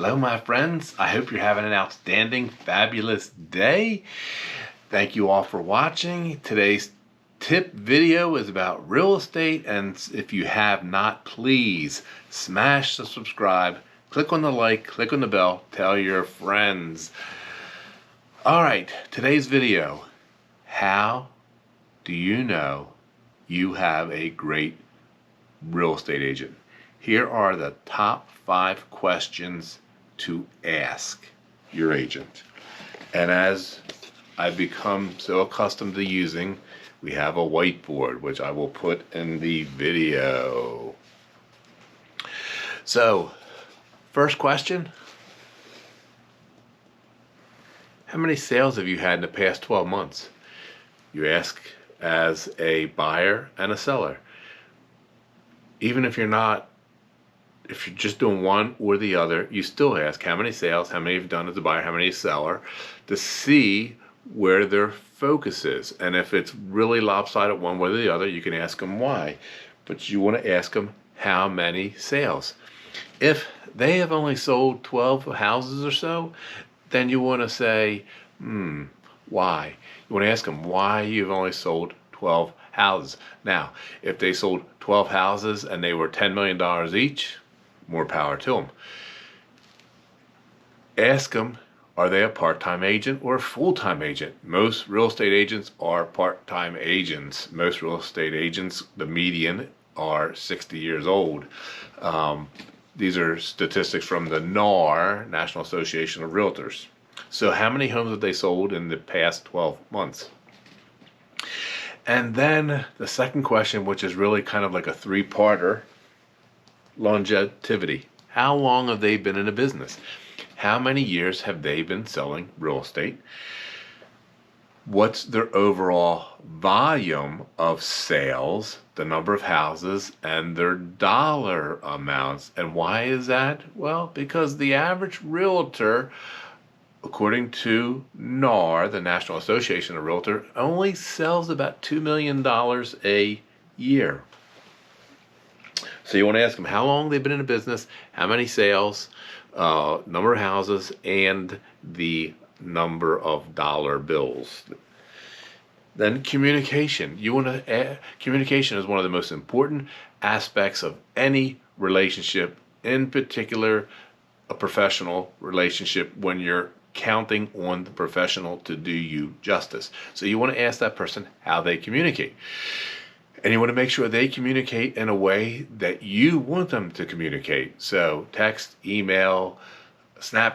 Hello, my friends. I hope you're having an outstanding, fabulous day. Thank you all for watching. Today's tip video is about real estate, and if you have not, please smash the subscribe, click on the like, click on the bell, tell your friends. All right, today's video. How do you know you have a great real estate agent? Here are the top 5 questions to ask your agent. And as I've become so accustomed to using, we have a whiteboard, which I will put in the video. So, first question. How many sales have you had in the past 12 months? You ask as a buyer and a seller. Even if you're just doing one or the other, you still ask how many sales, how many you've done as a buyer, how many as a seller, to see where their focus is. And if it's really lopsided one way or the other, you can ask them why. But you want to ask them how many sales. If they have only sold 12 houses or so, then you want to say, why? You want to ask them why you've only sold 12 houses. Now, if they sold 12 houses and they were $10 million each, more power to them. Ask them, are they a part-time agent or a full-time agent? Most real estate agents are part-time agents. Most real estate agents, the median, are 60 years old. These are statistics from the NAR, National Association of Realtors. So how many homes have they sold in the past 12 months? And then the second question, which is really kind of like a 3-parter, longevity. How long have they been in a business? How many years have they been selling real estate? What's their overall volume of sales, the number of houses, and their dollar amounts? And why is that? Well, because the average realtor, according to NAR, the National Association of Realtors, only sells about $2 million a year. So you want to ask them how long they've been in a business, how many sales, number of houses, and the number of dollar bills. Then communication. Communication is one of the most important aspects of any relationship, in particular a professional relationship, when you're counting on the professional to do you justice. So you want to ask that person how they communicate. And you want to make sure they communicate in a way that you want them to communicate. So text, email,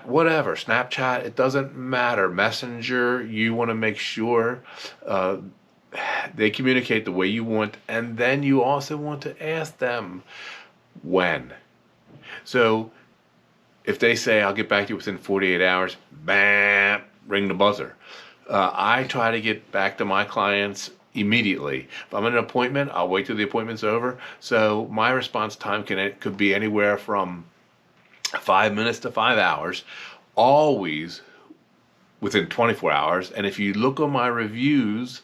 whatever, Snapchat, it doesn't matter. Messenger, you want to make sure they communicate the way you want. And then you also want to ask them when. So if they say, I'll get back to you within 48 hours, bam, ring the buzzer. I try to get back to my clients immediately. If I'm in an appointment, I'll wait till the appointment's over. So my response time could be anywhere from 5 minutes to 5 hours, always within 24 hours. And if you look on my reviews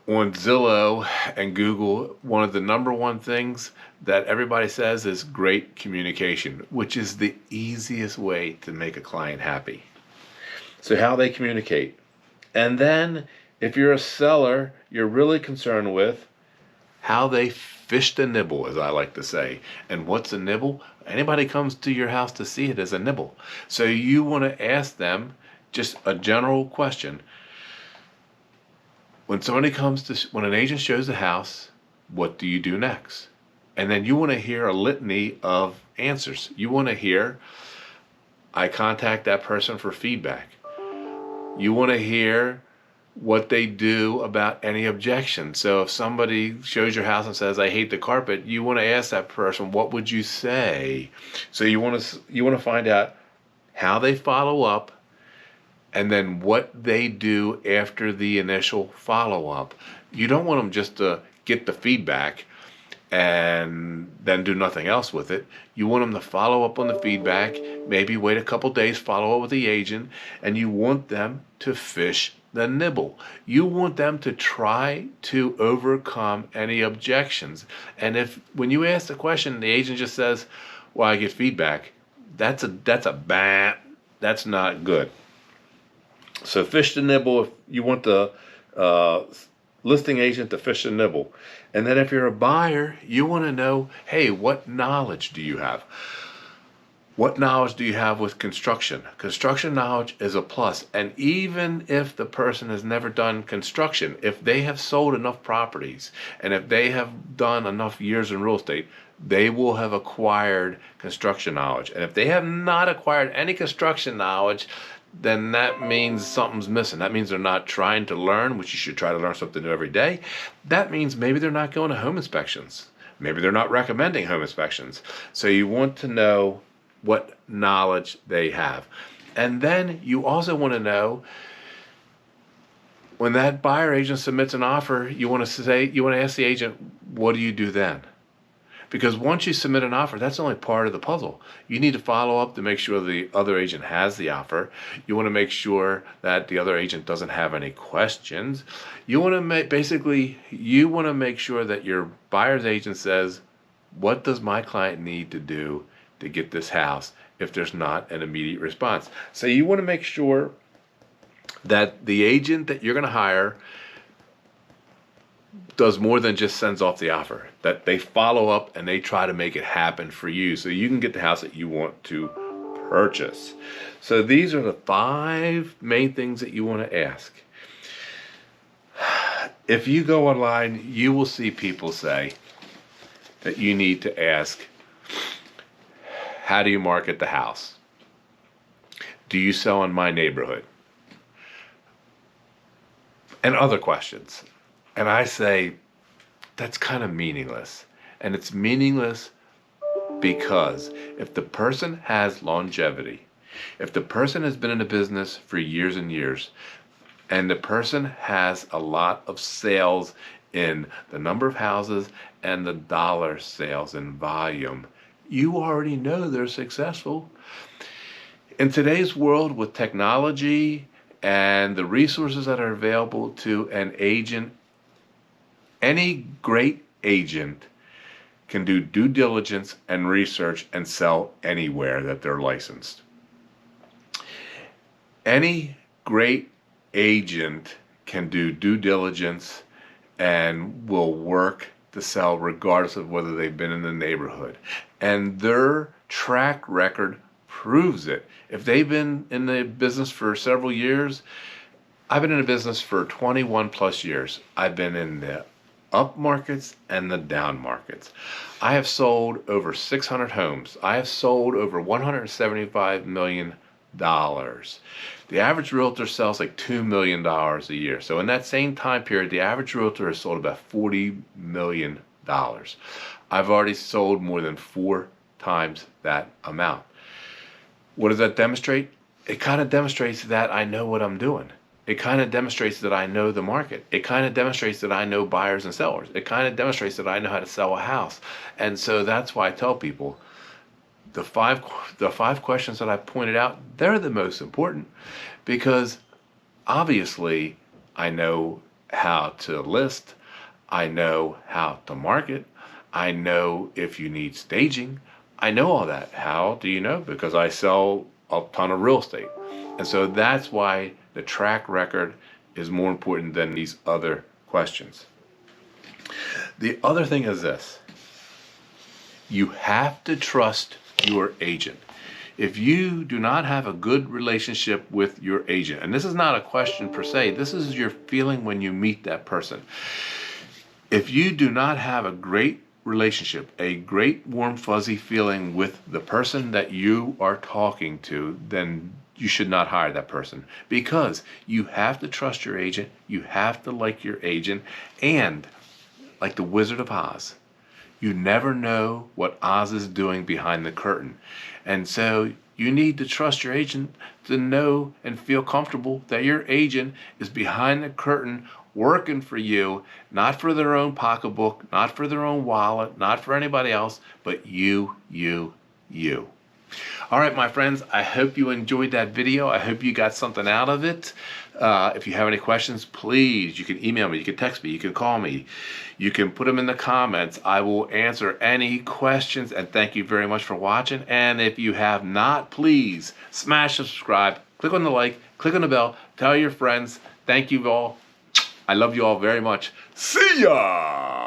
on Zillow and Google, one of the number one things that everybody says is great communication, which is the easiest way to make a client happy. So how they communicate. And then if you're a seller, you're really concerned with how they fish the nibble, as I like to say. And what's a nibble? Anybody comes to your house to see it as a nibble. So you want to ask them just a general question. When an agent shows the house, what do you do next? And then you want to hear a litany of answers. You want to hear, I contact that person for feedback. You want to hear what they do about any objection. So if somebody shows your house and says, I hate the carpet, you want to ask that person, what would you say? So you want to find out how they follow up, and then what they do after the initial follow-up. You don't want them just to get the feedback and then do nothing else with it. You want them to follow up on the feedback, maybe wait a couple days, follow up with the agent, and you want them to fish the nibble. You want them to try to overcome any objections. And if when you ask the question, the agent just says, well, I get feedback, that's a bad, that's not good. So fish to nibble if you want the uh, listing agent to fish to nibble. And then if you're a buyer, you want to know, hey, what knowledge do you have? What knowledge do you have with construction? Construction knowledge is a plus. And even if the person has never done construction, if they have sold enough properties and if they have done enough years in real estate, they will have acquired construction knowledge. And if they have not acquired any construction knowledge, then that means something's missing. That means they're not trying to learn, which you should try to learn something new every day. That means maybe they're not going to home inspections. Maybe they're not recommending home inspections. So you want to know what knowledge they have. And then you also want to know, when that buyer agent submits an offer, you want to ask the agent, what do you do then? Because once you submit an offer, that's only part of the puzzle. You need to follow up to make sure the other agent has the offer. You want to make sure that the other agent doesn't have any questions. You want to make sure that your buyer's agent says, what does my client need to do to get this house if there's not an immediate response? So you want to make sure that the agent that you're going to hire does more than just sends off the offer, that they follow up and they try to make it happen for you so you can get the house that you want to purchase. So these are the 5 main things that you want to ask. If you go online, you will see people say that you need to ask, how do you market the house? Do you sell in my neighborhood? And other questions. And I say, that's kind of meaningless. And it's meaningless because if the person has longevity, if the person has been in a business for years and years, and the person has a lot of sales in the number of houses and the dollar sales in volume, you already know they're successful. In today's world with technology and the resources that are available to an agent, any great agent can do due diligence and research and sell anywhere that they're licensed. Any great agent can do due diligence and will work to sell regardless of whether they've been in the neighborhood. And their track record proves it. If they've been in the business for several years, I've been in a business for 21 plus years. I've been in the up markets and the down markets. I have sold over 600 homes. I have sold over $175 million. The average realtor sells like $2 million a year. So in that same time period, the average realtor has sold about $40 million. I've already sold more than 4 times that amount. What does that demonstrate? It kind of demonstrates that I know what I'm doing. It kind of demonstrates that I know the market. It kind of demonstrates that I know buyers and sellers. It kind of demonstrates that I know how to sell a house. And so that's why I tell people the five questions that I pointed out, they're the most important, because obviously I know how to list. I know how to market. I know if you need staging. I know all that. How do you know? Because I sell a ton of real estate. And so that's why the track record is more important than these other questions. The other thing is this. You have to trust your agent. If you do not have a good relationship with your agent, and this is not a question per se, this is your feeling when you meet that person. If you do not have a great relationship, a great warm fuzzy feeling with the person that you are talking to, then you should not hire that person, because you have to trust your agent, you have to like your agent, and like the Wizard of Oz, you never know what Oz is doing behind the curtain. And so you need to trust your agent to know and feel comfortable that your agent is behind the curtain working for you, not for their own pocketbook, not for their own wallet, not for anybody else, but you. All right, my friends, I hope you enjoyed that video. I hope you got something out of it. If you have any questions, please, you can email me, you can text me, you can call me, you can put them in the comments. I will answer any questions, and thank you very much for watching. And if you have not, please smash subscribe, click on the like, click on the bell, tell your friends. Thank you all. I love you all very much. See ya!